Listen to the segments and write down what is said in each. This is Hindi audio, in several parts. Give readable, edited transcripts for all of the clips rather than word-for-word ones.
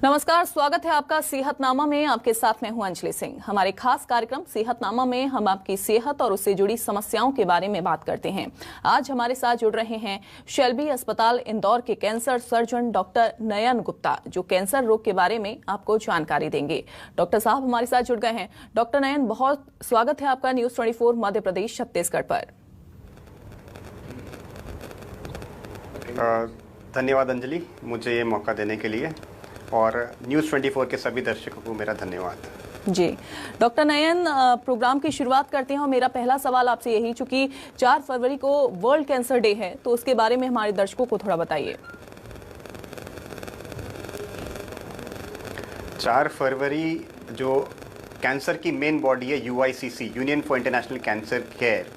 नमस्कार, स्वागत है आपका सेहतनामा में। आपके साथ मैं हूं अंजलि सिंह। हमारे खास कार्यक्रम सेहतनामा में हम आपकी सेहत और उससे जुड़ी समस्याओं के बारे में बात करते हैं। आज हमारे साथ जुड़ रहे हैं शेल्बी अस्पताल इंदौर के कैंसर सर्जन डॉक्टर नयन गुप्ता, जो कैंसर रोग के बारे में आपको जानकारी देंगे। डॉक्टर साहब हमारे साथ जुड़ गए हैं। डॉक्टर नयन, बहुत स्वागत है आपका न्यूज 24 मध्य प्रदेश छत्तीसगढ़ पर। धन्यवाद अंजलि, मुझे ये मौका देने के लिए, और न्यूज़ 24 के सभी दर्शकों को मेरा धन्यवाद। जी डॉक्टर नयन, प्रोग्राम की शुरुआत करते हैं और मेरा पहला सवाल आपसे यही, चूंकि 4 फरवरी को वर्ल्ड कैंसर डे है, तो उसके बारे में हमारे दर्शकों को थोड़ा बताइए। 4 फरवरी जो कैंसर की मेन बॉडी है UICC, union for international cancer care,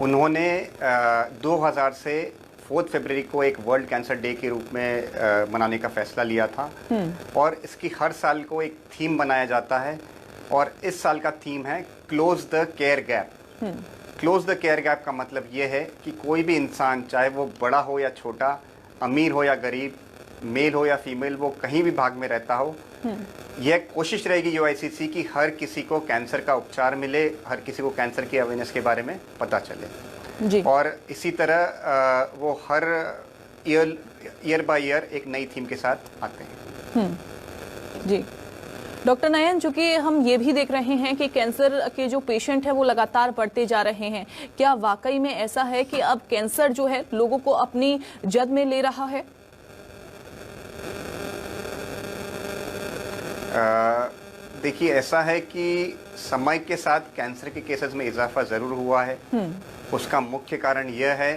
उन्होंने 2000 से 4 फरवरी को एक वर्ल्ड कैंसर डे के रूप में मनाने का फैसला लिया था। और इसकी हर साल को एक थीम बनाया जाता है, और इस साल का थीम है close the care gap. Close the care gap का मतलब ये है कि कोई भी इंसान, चाहे वो बड़ा हो या छोटा, अमीर हो या गरीब, मेल हो या फीमेल, वो कहीं भी भाग में रहता हो, यह कोशिश रहेगी UICC की हर किसी को कैंसर का उपचार मिले, हर किसी को कैंसर की अवेयरनेस के बारे में पता चले। जी। और इसी तरह वो हर ईयर बाय ईयर एक नई थीम के साथ आते हैं। जी डॉक्टर नयन, चूंकि हम ये भी देख रहे हैं कि कैंसर के जो पेशेंट हैं वो लगातार बढ़ते जा रहे हैं, क्या वाकई में ऐसा है कि अब कैंसर जो है लोगों को अपनी जद में ले रहा है? देखिए, ऐसा है कि समय के साथ कैंसर के केसेस में इजाफा ज़रूर हुआ है। उसका मुख्य कारण यह है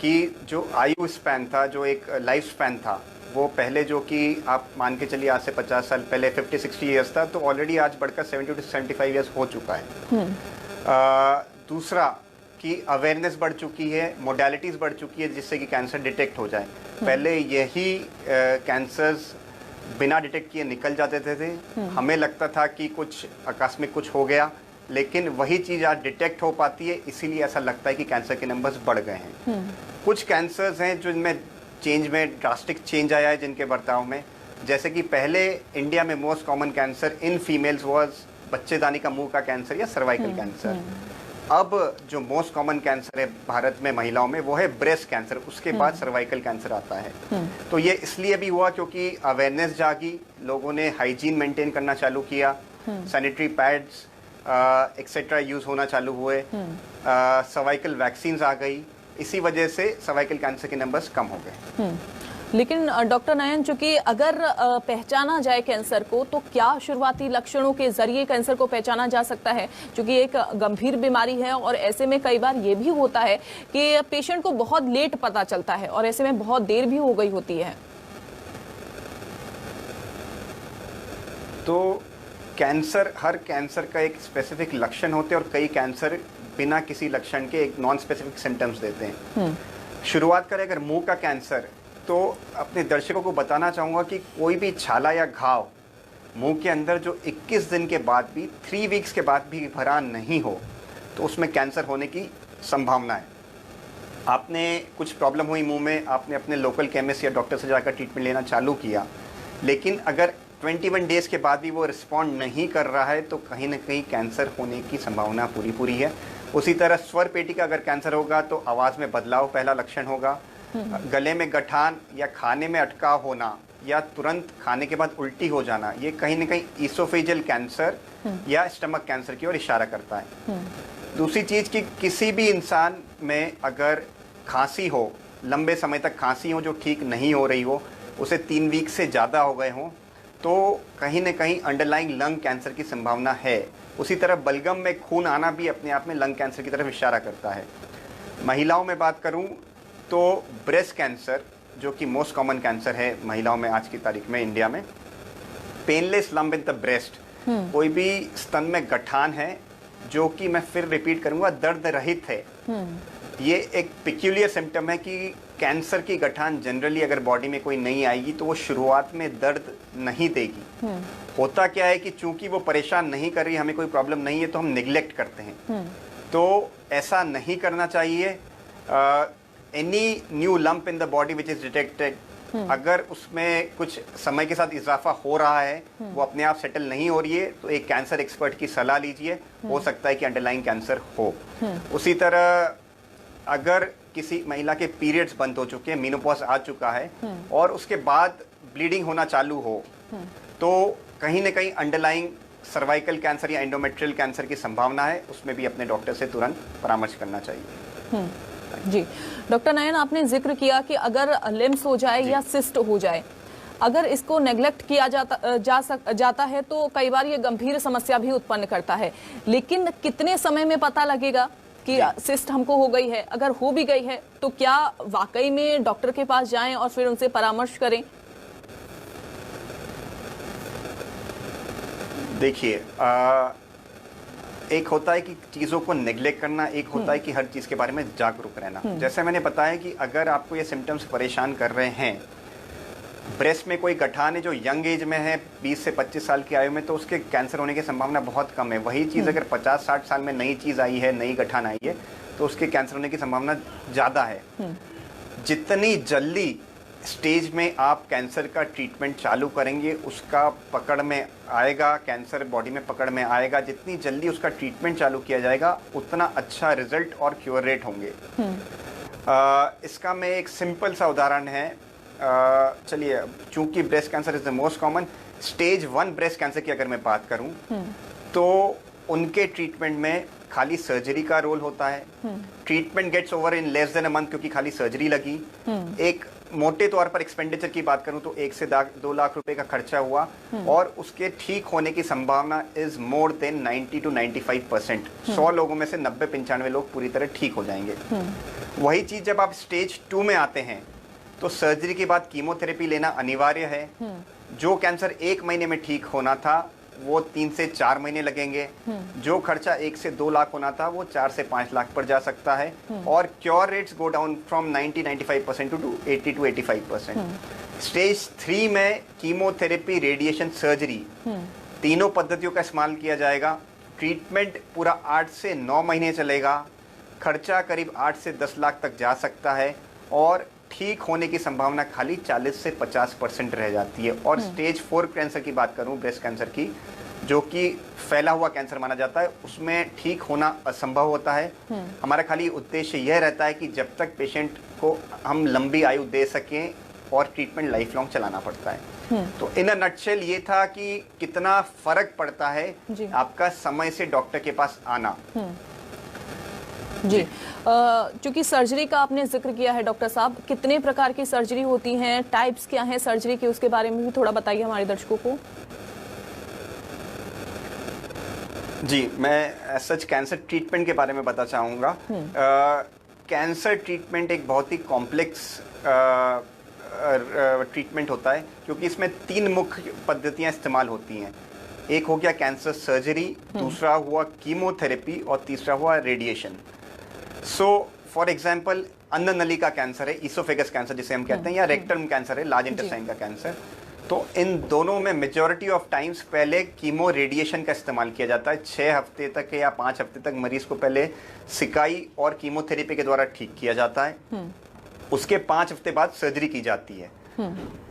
कि जो आयु स्पैन था, जो एक लाइफ स्पैन था, वो पहले जो कि आप मान के चलिए आज से 50 साल पहले 50-60 ईयर्स था, तो ऑलरेडी आज बढ़कर 70 to 75 ईयर्स हो चुका है। दूसरा कि अवेयरनेस बढ़ चुकी है, मोडालिटीज़ बढ़ चुकी है जिससे कि कैंसर डिटेक्ट हो जाए। पहले यही कैंसर्स बिना डिटेक्ट किए निकल जाते थे। हमें लगता था कि कुछ आकस्मिक कुछ हो गया, लेकिन वही चीज़ आज डिटेक्ट हो पाती है, इसीलिए ऐसा लगता है कि कैंसर के नंबर्स बढ़ गए हैं। कुछ कैंसर्स हैं जिनमें ड्रास्टिक चेंज आया है जिनके बर्ताव में। जैसे कि पहले इंडिया में most common cancer in females was बच्चेदानी का मुंह का कैंसर या सर्वाइकल कैंसर। अब जो मोस्ट कॉमन कैंसर है भारत में महिलाओं में, वो है ब्रेस्ट कैंसर, उसके बाद सर्वाइकल कैंसर आता है। तो ये इसलिए भी हुआ क्योंकि अवेयरनेस जागी, लोगों ने हाइजीन मेंटेन करना चालू किया, सैनिटरी पैड्स एक्सेट्रा यूज होना चालू हुए, सर्वाइकल वैक्सीन्स आ गई, इसी वजह से सर्वाइकल कैंसर के नंबर्स कम हो गए। लेकिन डॉक्टर नयन, चूंकि अगर पहचाना जाए कैंसर को, तो क्या शुरुआती लक्षणों के जरिए कैंसर को पहचाना जा सकता है? क्योंकि एक गंभीर बीमारी है और ऐसे में कई बार ये भी होता है कि पेशेंट को बहुत लेट पता चलता है और ऐसे में बहुत देर भी हो गई होती है। तो कैंसर, हर कैंसर का एक स्पेसिफिक लक्षण होते हैं, और कई कैंसर बिना किसी लक्षण के एक नॉन स्पेसिफिक सिम्टम्स देते हैं। शुरुआत करें अगर मुंह का कैंसर, तो अपने दर्शकों को बताना चाहूँगा कि कोई भी छाला या घाव मुंह के अंदर जो 21 दिन के बाद भी, 3 वीक्स के बाद भी भरा नहीं हो, तो उसमें कैंसर होने की संभावना है। आपने कुछ प्रॉब्लम हुई मुंह में, आपने अपने लोकल केमिस्ट या डॉक्टर से जाकर ट्रीटमेंट लेना चालू किया, लेकिन अगर 21 डेज के बाद भी वो रिस्पॉन्ड नहीं कर रहा है, तो कहीं ना कहीं कैंसर होने की संभावना पूरी है। उसी तरह स्वर पेटी का अगर कैंसर होगा तो आवाज़ में बदलाव पहला लक्षण होगा। गले में गठान या खाने में अटकाव होना या तुरंत खाने के बाद उल्टी हो जाना, ये कहीं ना कहीं ईसोफेजियल कैंसर या स्टमक कैंसर की ओर इशारा करता है। दूसरी चीज़ कि किसी भी इंसान में अगर खांसी हो, लंबे समय तक खांसी हो जो ठीक नहीं हो रही हो, उसे 3 वीक से ज़्यादा हो गए हों, तो कहीं न कहीं अंडरलाइंग लंग कैंसर की संभावना है। उसी तरह बलगम में खून आना भी अपने आप में लंग कैंसर की तरफ इशारा करता है। महिलाओं में बात करूं तो ब्रेस्ट कैंसर, जो कि मोस्ट कॉमन कैंसर है महिलाओं में आज की तारीख में इंडिया में, painless lump in the breast, कोई भी स्तन में गठान है जो कि मैं फिर रिपीट करूंगा, दर्द रहित है। ये एक पिक्यूलियर सिम्टम है कि कैंसर की गठान जनरली अगर बॉडी में कोई नहीं आएगी तो वो शुरुआत में दर्द नहीं देगी। होता क्या है कि चूंकि वो परेशान नहीं कर रही, हमें कोई प्रॉब्लम नहीं है, तो हम निग्लेक्ट करते हैं। तो ऐसा नहीं करना चाहिए। Any new lump in the body which is detected अगर उसमें कुछ समय के साथ इजाफा हो रहा है, वो अपने आप सेटल नहीं हो रही है, तो एक कैंसर एक्सपर्ट की सलाह लीजिए, हो सकता है कि अंडरलाइंग कैंसर हो। उसी तरह अगर किसी महिला के पीरियड्स बंद हो चुके हैं, मेनोपॉज आ चुका है और उसके बाद ब्लीडिंग होना चालू हो, तो कहीं ना कहीं अंडरलाइंग सर्वाइकल कैंसर या एंडोमेट्रियल कैंसर की संभावना है, उसमें भी अपने डॉक्टर से तुरंत परामर्श करना चाहिए। जी डॉक्टर नयन, आपने जिक्र किया कि अगर लिम्स हो जाए या सिस्ट हो जाए, अगर इसको नेग्लेक्ट किया जाता है तो कई बार ये गंभीर समस्या भी उत्पन्न करता है, लेकिन कितने समय में पता लगेगा कि सिस्ट हमको हो गई है? अगर हो भी गई है तो क्या वाकई में डॉक्टर के पास जाएं और फिर उनसे परामर्श करें? देखिए, एक होता है कि चीज़ों को नेग्लेक्ट करना, एक होता है कि हर चीज़ के बारे में जागरूक रहना। जैसे मैंने बताया कि अगर आपको ये सिम्टम्स परेशान कर रहे हैं, ब्रेस्ट में कोई गठान है जो यंग एज में है, 20 से 25 साल की आयु में, तो उसके कैंसर होने की संभावना बहुत कम है। वही चीज़ अगर 50-60 साल में नई चीज़ आई है, नई गठान आई है, तो उसके कैंसर होने की संभावना ज़्यादा है। जितनी जल्दी स्टेज में आप कैंसर का ट्रीटमेंट चालू करेंगे, उसका पकड़ में आएगा, कैंसर बॉडी में पकड़ में आएगा, जितनी जल्दी उसका ट्रीटमेंट चालू किया जाएगा, उतना अच्छा रिजल्ट और क्योर रेट होंगे। इसका मैं एक सिंपल सा उदाहरण है, चलिए, चूंकि breast cancer is the most common, stage 1 breast cancer की अगर मैं बात करूं, तो उनके ट्रीटमेंट में खाली सर्जरी का रोल होता है। Treatment gets over in less than a month, क्योंकि खाली सर्जरी लगी। एक मोटे तौर पर एक्सपेंडिचर की बात करूं तो 1 से 2 लाख रुपए का खर्चा हुआ, और उसके ठीक होने की संभावना इज मोर देन 90 to 95%। 100 लोगों में से 90-95 लोग पूरी तरह ठीक हो जाएंगे। वही चीज जब आप स्टेज 2 में आते हैं, तो सर्जरी के बाद कीमोथेरेपी लेना अनिवार्य है। जो कैंसर 1 महीने में ठीक होना था, वो 3 से 4 महीने लगेंगे। जो खर्चा 1 से 2 लाख होना था, वो 4 से 5 लाख पर जा सकता है। और cure rates go down from 90-95% to 80-85%। Stage 3 में कीमोथेरेपी, रेडिएशन, सर्जरी, तीनों पद्धतियों का इस्तेमाल किया जाएगा। ट्रीटमेंट पूरा 8 से 9 महीने चलेगा। खर्चा करीब 8 से 10 लाख तक जा सकता है, और ठीक होने की संभावना खाली 40 से 50% रह जाती है। और स्टेज 4 कैंसर की बात करूं, ब्रेस्ट कैंसर की, जो कि फैला हुआ कैंसर माना जाता है, उसमें ठीक होना असंभव होता है। हमारा खाली उद्देश्य यह रहता है कि जब तक पेशेंट को हम लंबी आयु दे सकें, और ट्रीटमेंट लाइफ लॉन्ग चलाना पड़ता है। तो इन अ नटशेल ये था कि कितना फर्क पड़ता है आपका समय से डॉक्टर के पास आना। जी, चूंकि सर्जरी का आपने जिक्र किया है डॉक्टर साहब, कितने प्रकार की सर्जरी होती हैं, टाइप्स क्या हैं सर्जरी के, उसके बारे में भी थोड़ा बताइए हमारे दर्शकों को। जी, मैं सच कैंसर ट्रीटमेंट के बारे में बताना चाहूँगा। कैंसर ट्रीटमेंट एक बहुत ही कॉम्प्लेक्स ट्रीटमेंट होता है, क्योंकि इसमें 3 मुख्य पद्धतियाँ इस्तेमाल होती हैं। एक हो गया कैंसर सर्जरी, दूसरा हुआ कीमोथेरेपी, और तीसरा हुआ रेडिएशन। सो फॉर एग्जाम्पल, अन्न नली का कैंसर है, ईसोफेगस कैंसर जिसे हम कहते हैं, या रेक्टम कैंसर है, लार्ज इंटेस्टाइन का कैंसर। तो इन दोनों में मेजॉरिटी ऑफ टाइम्स पहले कीमो रेडिएशन का इस्तेमाल किया जाता है। 6 हफ्ते तक या 5 हफ्ते तक मरीज को पहले सिकाई और कीमोथेरेपी के द्वारा ठीक किया जाता है। उसके 5 हफ्ते बाद सर्जरी की जाती है।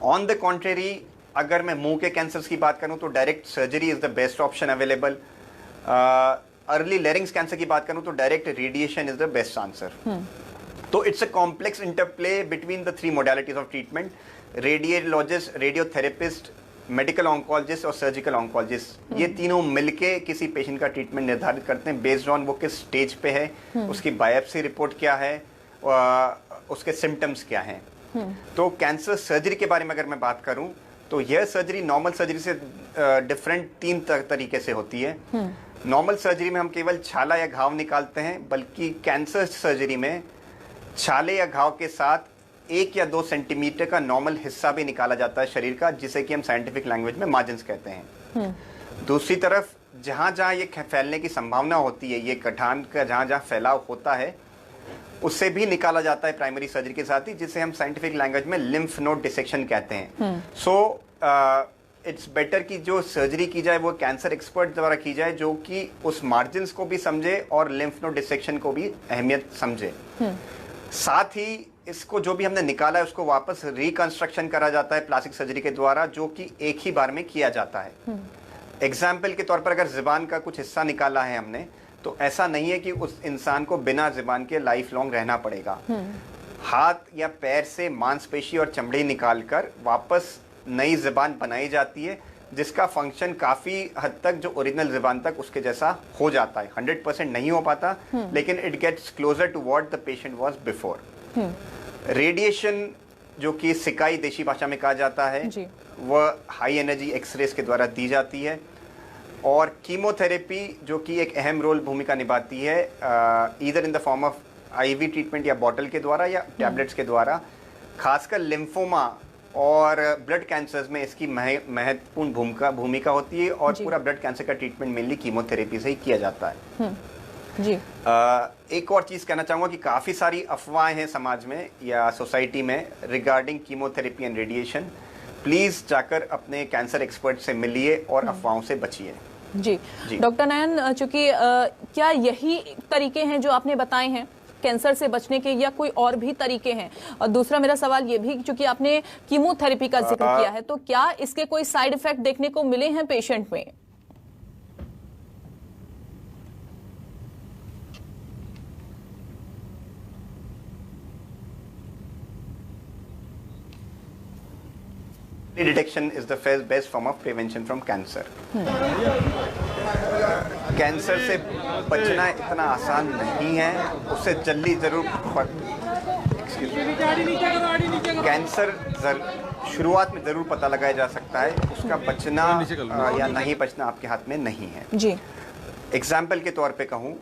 ऑन द कॉन्ट्रेरी, अगर मैं मुंह के कैंसर्स की बात करूं तो direct surgery is the best option available. Early larynx cancer की बात करूं तो direct radiation is the best answer. तो it's a complex interplay between the 3 modalities of treatment: radiologist, radiotherapist, medical oncologist और सर्जिकल ऑन्कोलॉजिस्ट। ये तीनों मिलके किसी पेशेंट का ट्रीटमेंट निर्धारित करते हैं बेस्ड ऑन वो किस स्टेज पे है, उसकी बायोप्सी रिपोर्ट क्या है, उसके सिम्टम्स क्या हैं। तो कैंसर सर्जरी के बारे में अगर मैं बात करूं तो यह सर्जरी नॉर्मल सर्जरी से डिफरेंट 3 तरीके से होती है। नॉर्मल सर्जरी में हम केवल छाला या घाव निकालते हैं, बल्कि कैंसर सर्जरी में छाले या घाव के साथ 1 या 2 सेंटीमीटर का नॉर्मल हिस्सा भी निकाला जाता है शरीर का, जिसे कि हम साइंटिफिक लैंग्वेज में मार्जिन्स कहते हैं। दूसरी तरफ जहां जहां ये फैलने की संभावना होती है, ये गठान का जहां जहां फैलाव होता है, उससे भी निकाला जाता है प्राइमरी सर्जरी के साथ ही, जिसे हम साइंटिफिक लैंग्वेज में लिम्फ नोड डिसेक्शन कहते हैं। सो इट्स बेटर कि जो सर्जरी की जाए वो कैंसर एक्सपर्ट द्वारा की जाए, जो कि उस मार्जिन्स को भी समझे और लिम्फ नोड डिसेक्शन को भी अहमियत समझे। साथ ही इसको जो भी हमने निकाला है उसको वापस रिकंस्ट्रक्शन करा जाता है प्लास्टिक सर्जरी के द्वारा, जो कि एक ही बार में किया जाता है। एग्जाम्पल के तौर पर अगर ज़ुबान का कुछ हिस्सा निकाला है हमने, तो ऐसा नहीं है कि उस इंसान को बिना ज़ुबान के लाइफ लॉन्ग रहना पड़ेगा। हाथ या पैर से मांसपेशी और चमड़ी निकालकर वापस नई ज़ुबान बनाई जाती है, जिसका फंक्शन काफ़ी हद तक जो ओरिजिनल ज़ुबान तक उसके जैसा हो जाता है। 100% नहीं हो पाता, लेकिन it gets closer to what the patient was before. Radiation, जो कि सिकाई देशी भाषा में कहा जाता है, वह हाई एनर्जी एक्सरेज के द्वारा दी जाती है। और कीमोथेरेपी, जो कि एक अहम रोल भूमिका निभाती है, either in the form of IV treatment या बॉटल के द्वारा या टैबलेट्स के द्वारा, खासकर लिम्फोमा और ब्लड कैंसर्स में इसकी महत्वपूर्ण भूमिका होती है। और पूरा ब्लड कैंसर का ट्रीटमेंट मेनली कीमोथेरेपी से ही किया जाता है। जी। एक और चीज़ कहना चाहूँगा कि काफ़ी सारी अफवाहें हैं समाज में या सोसाइटी में regarding chemotherapy and radiation. Please जाकर अपने कैंसर एक्सपर्ट से मिलिए और अफवाहों से बचिए। जी डॉक्टर नयन, चूंकि क्या यही तरीके हैं जो आपने बताए हैं कैंसर से बचने के, या कोई और भी तरीके हैं? और दूसरा मेरा सवाल ये भी, चूंकि आपने कीमोथेरेपी का जिक्र किया है, तो क्या इसके कोई साइड इफेक्ट देखने को मिले हैं पेशेंट में? Detection is the best form of prevention from cancer. Cancer से बचना इतना आसान नहीं है, उससे जल्दी जरूर कैंसर शुरुआत में जरूर पता लगाया जा सकता है, उसका बचना या नहीं बचना आपके हाथ में नहीं है। जी। एग्जाम्पल के तौर पे कहूँ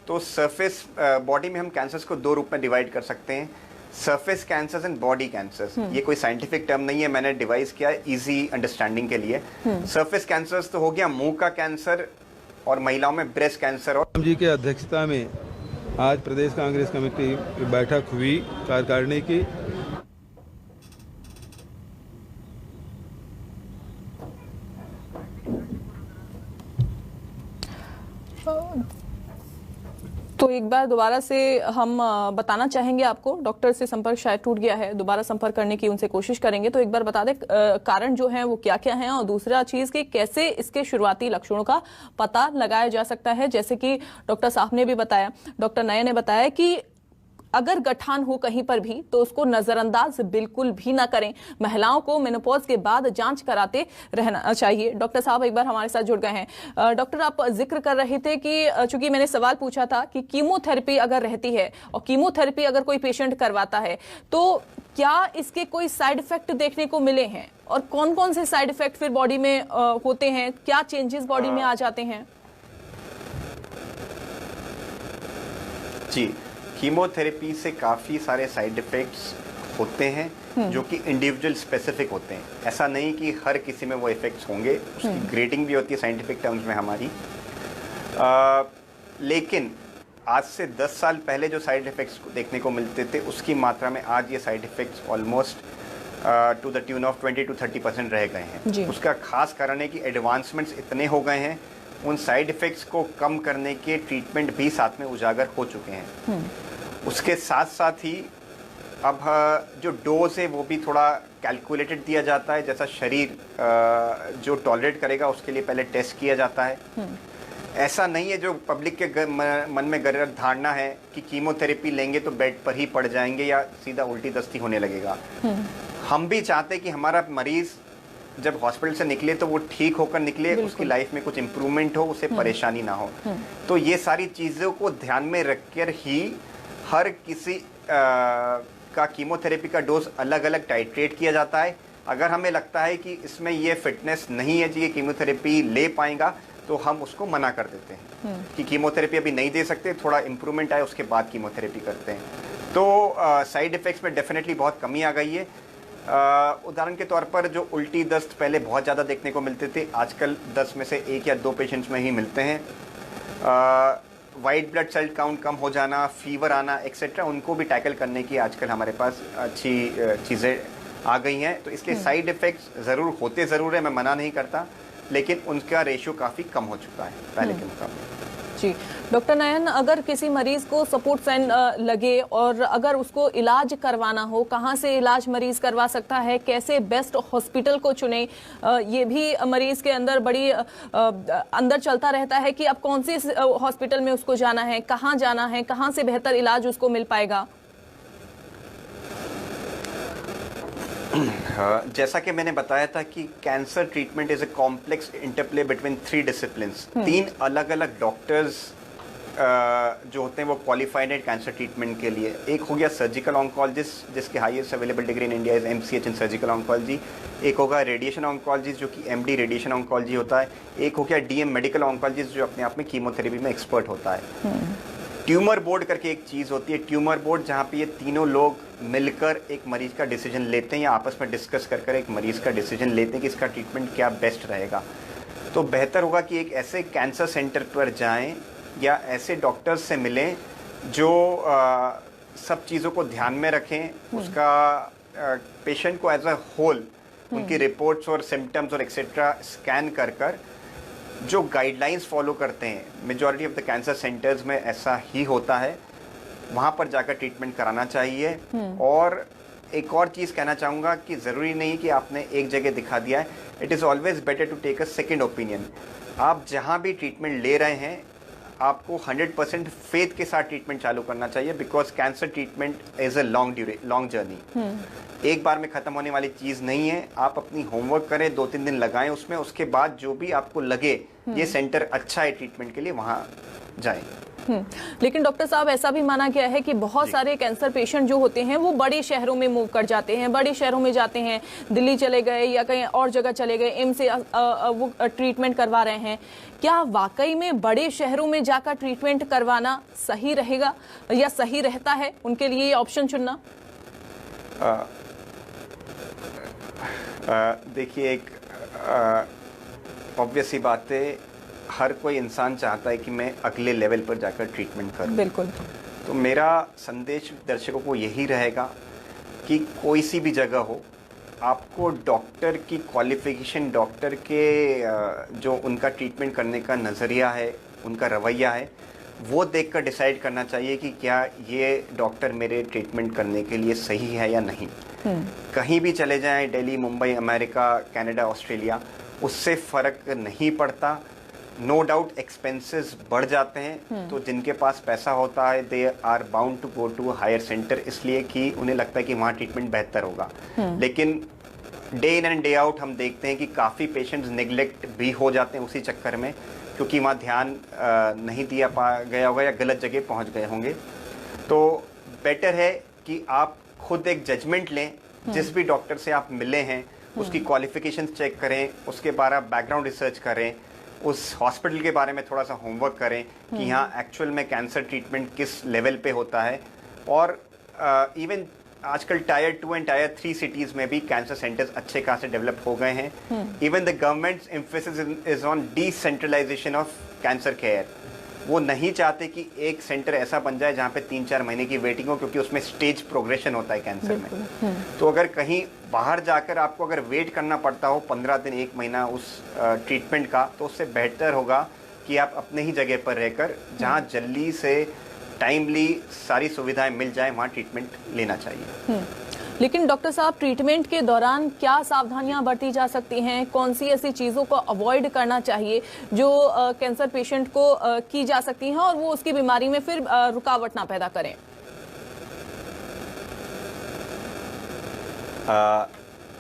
तो सरफेस बॉडी में हम कैंसर्स को दो रूप में डिवाइड कर सकते हैं, surface cancers and body cancers. ये कोई साइंटिफिक टर्म नहीं है, मैंने डिवाइस किया है इजी अंडरस्टैंडिंग के लिए। सरफेस कैंसर्स तो हो गया मुंह का कैंसर और महिलाओं में ब्रेस्ट कैंसर। और जी के अध्यक्षता में आज प्रदेश कांग्रेस कमेटी की बैठक हुई कार्यकारिणी की। तो एक बार दोबारा से हम बताना चाहेंगे आपको, डॉक्टर से संपर्क शायद टूट गया है, दोबारा संपर्क करने की उनसे कोशिश करेंगे। तो एक बार बता दें कारण जो है वो क्या क्या है, और दूसरा चीज कि कैसे इसके शुरुआती लक्षणों का पता लगाया जा सकता है। जैसे कि डॉक्टर साहब ने भी बताया, डॉक्टर नयन ने बताया कि अगर गठान हो कहीं पर भी तो उसको नजरअंदाज बिल्कुल भी ना करें। महिलाओं को मेनोपॉज के बाद जांच कराते रहना चाहिए। डॉक्टर साहब एक बार हमारे साथ जुड़ गए हैं। डॉक्टर, आप जिक्र कर रहे थे कि चूंकि मैंने सवाल पूछा था कि कीमोथेरेपी अगर रहती है और कीमोथेरेपी अगर कोई पेशेंट करवाता है तो क्या इसके कोई साइड इफेक्ट देखने को मिले हैं, और कौन कौन से साइड इफेक्ट फिर बॉडी में होते हैं, क्या चेंजेस बॉडी में आ जाते हैं? जी, कीमोथेरेपी से काफ़ी सारे साइड इफ़ेक्ट्स होते हैं जो कि इंडिविजुअल स्पेसिफिक होते हैं। ऐसा नहीं कि हर किसी में वो इफ़ेक्ट्स होंगे, उसकी ग्रेडिंग भी होती है साइंटिफिक टर्म्स में हमारी। लेकिन आज से 10 साल पहले जो साइड इफ़ेक्ट्स देखने को मिलते थे उसकी मात्रा में आज ये side effects almost two the tune of 20 to 30% रह गए हैं। उसका खास कारण है कि एडवांसमेंट्स इतने हो गए हैं, उन साइड इफ़ेक्ट्स को कम करने के ट्रीटमेंट भी साथ में उजागर हो चुके हैं। उसके साथ साथ ही अब जो डोज है वो भी थोड़ा कैलकुलेटेड दिया जाता है, जैसा शरीर जो टॉलरेट करेगा उसके लिए पहले टेस्ट किया जाता है। ऐसा नहीं है जो पब्लिक के मन में गलत धारणा है कि कीमोथेरेपी लेंगे तो बेड पर ही पड़ जाएंगे या सीधा उल्टी दस्ती होने लगेगा। हम भी चाहते हैं कि हमारा मरीज जब हॉस्पिटल से निकले तो वो ठीक होकर निकले, उसकी लाइफ में कुछ इम्प्रूवमेंट हो, उसे परेशानी ना हो। तो ये सारी चीज़ों को ध्यान में रखकर ही हर किसी का कीमोथेरेपी का डोज अलग अलग टाइट्रेट किया जाता है। अगर हमें लगता है कि इसमें ये फिटनेस नहीं है जी ये कीमोथेरेपी ले पाएगा, तो हम उसको मना कर देते हैं कि कीमोथेरेपी अभी नहीं दे सकते, थोड़ा इम्प्रूवमेंट आए उसके बाद कीमोथेरेपी करते हैं। तो साइड इफ़ेक्ट्स में डेफिनेटली बहुत कमी आ गई है। उदाहरण के तौर पर जो उल्टी दस्त पहले बहुत ज़्यादा देखने को मिलते थे, आजकल 10 में से 1 या 2 पेशेंट्स में ही मिलते हैं। वाइट ब्लड सेल काउंट कम हो जाना, फीवर आना एक्सेट्रा, उनको भी टैकल करने की आजकल हमारे पास अच्छी चीज़ें आ गई हैं। तो इसके साइड इफ़ेक्ट्स ज़रूर होते ज़रूर है, मैं मना नहीं करता, लेकिन उनका रेशियो काफ़ी कम हो चुका है पहले के मुकाबले। जी डॉक्टर नयन, अगर किसी मरीज को सपोर्ट लगे और अगर उसको इलाज करवाना हो, कहाँ से इलाज मरीज करवा सकता है, कैसे बेस्ट हॉस्पिटल को चुने, ये भी मरीज के अंदर बड़ी अंदर चलता रहता है कि अब कौन सी हॉस्पिटल में उसको जाना है, कहाँ से बेहतर इलाज उसको मिल पाएगा? जैसा कि मैंने बताया था कि cancer treatment is a complex interplay between 3 disciplines. 3 अलग अलग डॉक्टर्स जो होते हैं वो क्वालिफाइड है कैंसर ट्रीटमेंट के लिए। एक हो गया सर्जिकल ऑन्कोलॉजिस्ट, जिसके highest available degree in India is MCH in surgical oncology. एक होगा रेडिएशन ऑन्कोलॉजिस्ट जो कि MD रेडिएशन ऑन्कोलॉजी होता है। एक हो गया DM मेडिकल ऑन्कोलॉजिस्ट जो अपने आप में कीमोथेरेपी में एक्सपर्ट होता है। ट्यूमर बोर्ड करके एक चीज़ होती है, ट्यूमर बोर्ड, जहाँ पे ये तीनों लोग मिलकर एक मरीज का डिसीजन लेते हैं या आपस में डिस्कस कर एक मरीज का डिसीजन लेते हैं कि इसका ट्रीटमेंट क्या बेस्ट रहेगा। तो बेहतर होगा कि एक ऐसे कैंसर सेंटर पर जाएं या ऐसे डॉक्टर्स से मिलें जो सब चीज़ों को ध्यान में रखें, उसका पेशेंट को एज अ होल उनकी रिपोर्ट्स और सिम्टम्स और एक्सेट्रा स्कैन कर जो गाइडलाइंस फॉलो करते हैं। Majority of the cancer centres में ऐसा ही होता है, वहाँ पर जाकर ट्रीटमेंट कराना चाहिए। और एक और चीज़ कहना चाहूँगा कि ज़रूरी नहीं कि आपने एक जगह दिखा दिया है, it is always better to take a second opinion. आप जहाँ भी ट्रीटमेंट ले रहे हैं आपको 100% फेथ के साथ ट्रीटमेंट चालू करना चाहिए, because cancer treatment is a long journey, एक बार में ख़त्म होने वाली चीज़ नहीं है। आप अपनी होमवर्क करें, 2-3 दिन लगाएं उसमें, उसके बाद जो भी आपको लगे ये सेंटर अच्छा है ट्रीटमेंट के लिए, वहाँ जाएं। लेकिन डॉक्टर साहब, ऐसा भी माना गया है कि बहुत सारे कैंसर पेशेंट जो होते हैं वो बड़े शहरों में मूव कर जाते हैं, बड़े शहरों में जाते हैं, दिल्ली चले गए या कहीं और जगह चले गए, एम्स से वो ट्रीटमेंट करवा रहे हैं। क्या वाकई में बड़े शहरों में जाकर ट्रीटमेंट करवाना सही रहेगा या सही रहता है उनके लिए ये ऑप्शन चुनना? देखिए, एक ऑब्वियस सी बात है, हर कोई इंसान चाहता है कि मैं अगले लेवल पर जाकर ट्रीटमेंट करूं। बिल्कुल। तो मेरा संदेश दर्शकों को यही रहेगा कि कोई सी भी जगह हो, आपको डॉक्टर की क्वालिफिकेशन, डॉक्टर के जो उनका ट्रीटमेंट करने का नज़रिया है, उनका रवैया है, वो देखकर डिसाइड करना चाहिए कि क्या ये डॉक्टर मेरे ट्रीटमेंट करने के लिए सही है या नहीं। कहीं भी चले जाएं, Delhi, Mumbai, America, Canada, Australia, उससे फ़र्क नहीं पड़ता। नो डाउट एक्सपेंसेस बढ़ जाते हैं, तो जिनके पास पैसा होता है they are bound to go to higher centre, इसलिए कि उन्हें लगता है कि वहाँ ट्रीटमेंट बेहतर होगा। लेकिन day in and day out हम देखते हैं कि काफ़ी पेशेंट्स नेग्लेक्ट भी हो जाते हैं उसी चक्कर में, क्योंकि वहाँ ध्यान नहीं दिया गया होगा या गलत जगह पहुँच गए होंगे। तो बेटर है कि आप खुद एक जजमेंट लें, जिस भी डॉक्टर से आप मिले हैं उसकी क्वालिफिकेशंस चेक करें, उसके बारे में बैकग्राउंड रिसर्च करें, उस हॉस्पिटल के बारे में थोड़ा सा होमवर्क करें कि यहाँ एक्चुअल में कैंसर ट्रीटमेंट किस लेवल पे होता है। और इवन आजकल टायर 2 एंड टायर 3 सिटीज़ में भी कैंसर सेंटर्स अच्छे खासे डेवलप हो गए हैं। Even the government's emphasis is on decentralisation of cancer care. वो नहीं चाहते कि एक सेंटर ऐसा बन जाए जहाँ पे 3-4 महीने की वेटिंग हो, क्योंकि उसमें स्टेज प्रोग्रेशन होता है कैंसर में। तो अगर कहीं बाहर जाकर आपको अगर वेट करना पड़ता हो 15 दिन, 1 महीना उस ट्रीटमेंट का, तो उससे बेहतर होगा कि आप अपने ही जगह पर रहकर जहाँ जल्दी से टाइमली सारी सुविधाएं मिल जाए वहाँ ट्रीटमेंट लेना चाहिए। लेकिन डॉक्टर साहब, ट्रीटमेंट के दौरान क्या सावधानियां बरती जा सकती हैं? कौन सी ऐसी चीज़ों को अवॉइड करना चाहिए जो कैंसर पेशेंट को की जा सकती हैं और वो उसकी बीमारी में फिर रुकावट ना पैदा करें?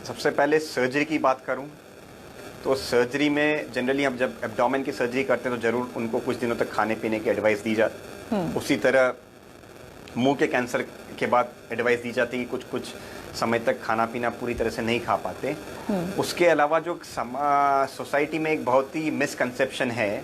सबसे पहले सर्जरी की बात करूं तो सर्जरी में जनरली हम जब एब्डोमेन की सर्जरी करते हैं तो ज़रूर उनको कुछ दिनों तक खाने पीने की एडवाइस दी जाती। उसी तरह मुंह के कैंसर के बाद एडवाइस दी जाती है कि कुछ समय तक खाना पीना पूरी तरह से नहीं खा पाते। उसके अलावा जो सोसाइटी में एक बहुत ही मिसकंसेप्शन है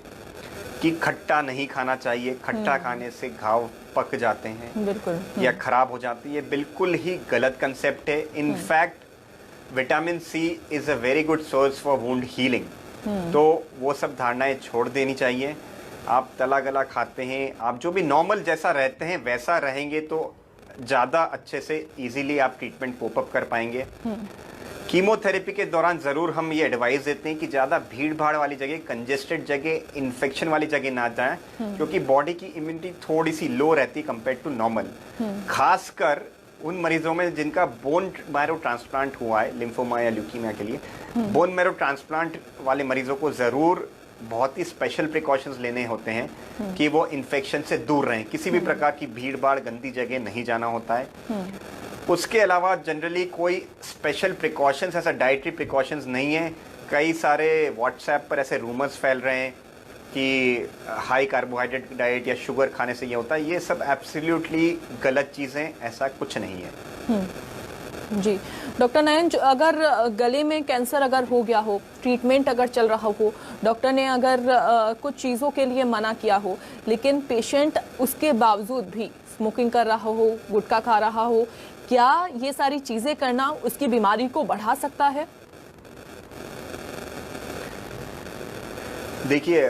कि खट्टा नहीं खाना चाहिए, खट्टा खाने से घाव पक जाते हैं बिल्कुल या खराब हो जाती है, बिल्कुल ही गलत कंसेप्ट है। In fact vitamin C is a very good source for wound healing. तो वो सब धारणाएं छोड़ देनी चाहिए। आप तला गला खाते हैं, आप जो भी नॉर्मल जैसा रहते हैं वैसा रहेंगे तो ज़्यादा अच्छे से इजीली आप ट्रीटमेंट कोप अप कर पाएंगे। कीमोथेरेपी के दौरान ज़रूर हम ये एडवाइस देते हैं कि ज़्यादा भीड़ भाड़ वाली जगह, कंजेस्टेड जगह, इन्फेक्शन वाली जगह ना जाएं, क्योंकि बॉडी की इम्यूनिटी थोड़ी सी लो रहती है कंपेयर टू नॉर्मल। खासकर उन मरीजों में जिनका बोन मैरो ट्रांसप्लांट हुआ है, लिम्फोमा या ल्यूकीमिया के लिए बोन मैरो ट्रांसप्लांट वाले मरीजों को ज़रूर बहुत ही स्पेशल प्रिकॉशंस लेने होते हैं कि वो इन्फेक्शन से दूर रहें। किसी भी प्रकार की भीड़ भाड़, गंदी जगह नहीं जाना होता है। उसके अलावा जनरली कोई स्पेशल प्रिकॉशंस, ऐसा डाइटरी प्रिकॉशंस नहीं है। कई सारे व्हाट्सएप पर ऐसे रूमर्स फैल रहे हैं कि हाई कार्बोहाइड्रेट डाइट या शुगर खाने से ये होता है। ये सब एब्सोल्युटली गलत चीज़ें, ऐसा कुछ नहीं है। जी डॉक्टर नयन, अगर गले में कैंसर अगर हो गया हो, ट्रीटमेंट अगर चल रहा हो, डॉक्टर ने अगर कुछ चीज़ों के लिए मना किया हो, लेकिन पेशेंट उसके बावजूद भी स्मोकिंग कर रहा हो, गुटखा खा रहा हो, क्या ये सारी चीजें करना उसकी बीमारी को बढ़ा सकता है? देखिए,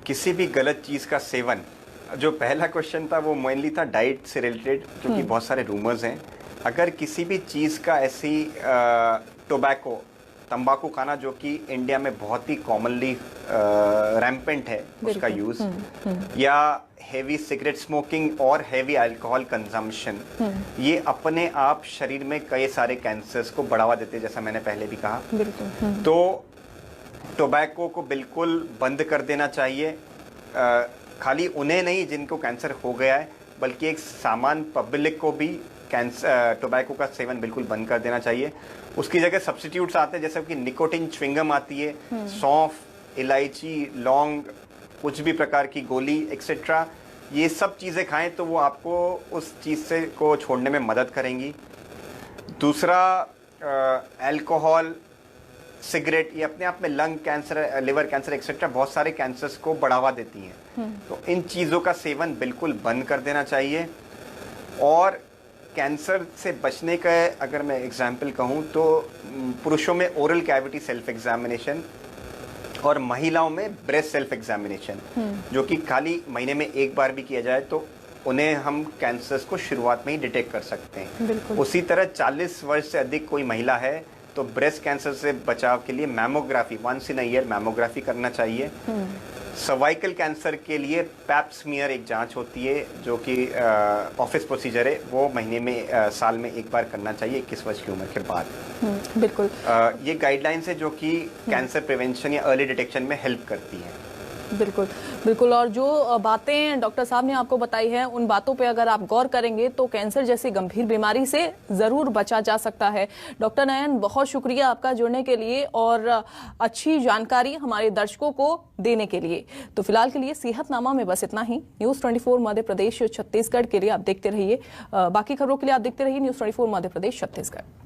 किसी भी गलत चीज का सेवन, जो पहला क्वेश्चन था वो मेनली था डाइट से रिलेटेड, क्योंकि बहुत सारे रूमर्स हैं। अगर किसी भी चीज का ऐसी टोबैको, तंबाकू खाना, जो कि इंडिया में बहुत ही कॉमनली रैम्पेंट है उसका यूज, या हेवी सिगरेट स्मोकिंग और हेवी अल्कोहल कंजम्पशन, ये अपने आप शरीर में कई सारे कैंसर्स को बढ़ावा देते हैं, जैसा मैंने पहले भी कहा। तो टोबैको को बिल्कुल बंद कर देना चाहिए। खाली उन्हें नहीं जिनको कैंसर हो गया है, बल्कि एक सामान्य पब्लिक को भी कैंसर टोबैको का सेवन बिल्कुल बंद कर देना चाहिए। उसकी जगह सब्स्टिट्यूट्स आते हैं, जैसे कि निकोटिन च्युइंगम आती है, सौंफ, इलायची, लौंग, कुछ भी प्रकार की गोली एक्सेट्रा, ये सब चीज़ें खाएं तो वो आपको उस चीज़ से को छोड़ने में मदद करेंगी। दूसरा, अल्कोहल, सिगरेट, ये अपने आप में lung cancer, liver cancer etcetera बहुत सारे कैंसर्स को बढ़ावा देती हैं। तो इन चीज़ों का सेवन बिल्कुल बंद कर देना चाहिए। और कैंसर से बचने का अगर मैं एग्जाम्पल कहूँ तो पुरुषों में ओरल कैविटी सेल्फ एग्जामिनेशन और महिलाओं में ब्रेस्ट सेल्फ एग्जामिनेशन, जो कि खाली महीने में एक बार भी किया जाए तो उन्हें हम कैंसर्स को शुरुआत में ही डिटेक्ट कर सकते हैं। उसी तरह 40 वर्ष से अधिक कोई महिला है तो ब्रेस्ट कैंसर से बचाव के लिए mammography, once in a year mammography करना चाहिए। सर्वाइकल कैंसर के लिए पैप स्मीयर एक जांच होती है, जो कि ऑफिस प्रोसीजर है, वो महीने में साल में एक बार करना चाहिए 21 वर्ष की उम्र के बाद। बिल्कुल। ये गाइडलाइंस है जो कि कैंसर प्रिवेंशन या अर्ली डिटेक्शन में हेल्प करती हैं। बिल्कुल बिल्कुल। और जो बातें डॉक्टर साहब ने आपको बताई हैं, उन बातों पे अगर आप गौर करेंगे तो कैंसर जैसी गंभीर बीमारी से जरूर बचा जा सकता है। डॉक्टर नयन, बहुत शुक्रिया आपका जुड़ने के लिए और अच्छी जानकारी हमारे दर्शकों को देने के लिए। तो फिलहाल के लिए सेहतनामा में बस इतना ही। न्यूज़ 24 मध्य प्रदेश छत्तीसगढ़ के लिए आप देखते रहिए, बाकी खबरों के लिए आप देखते रहिए न्यूज़ 24 मध्य प्रदेश छत्तीसगढ़।